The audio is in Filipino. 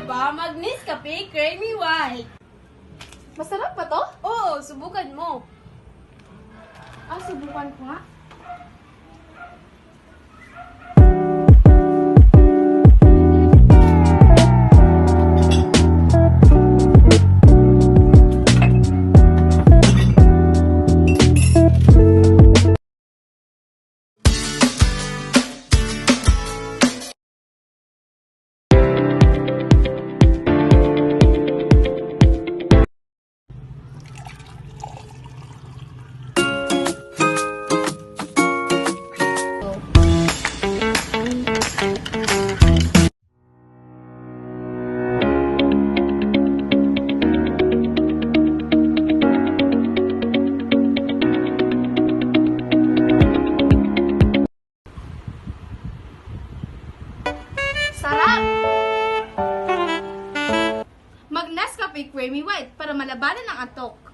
ba? Mag-Nescafe Creamy White. Masarap ba to? Oo, subukan mo. Subukan ko nga. Sarap! Mag-Nescafe Creamy White para malabanan ang antok.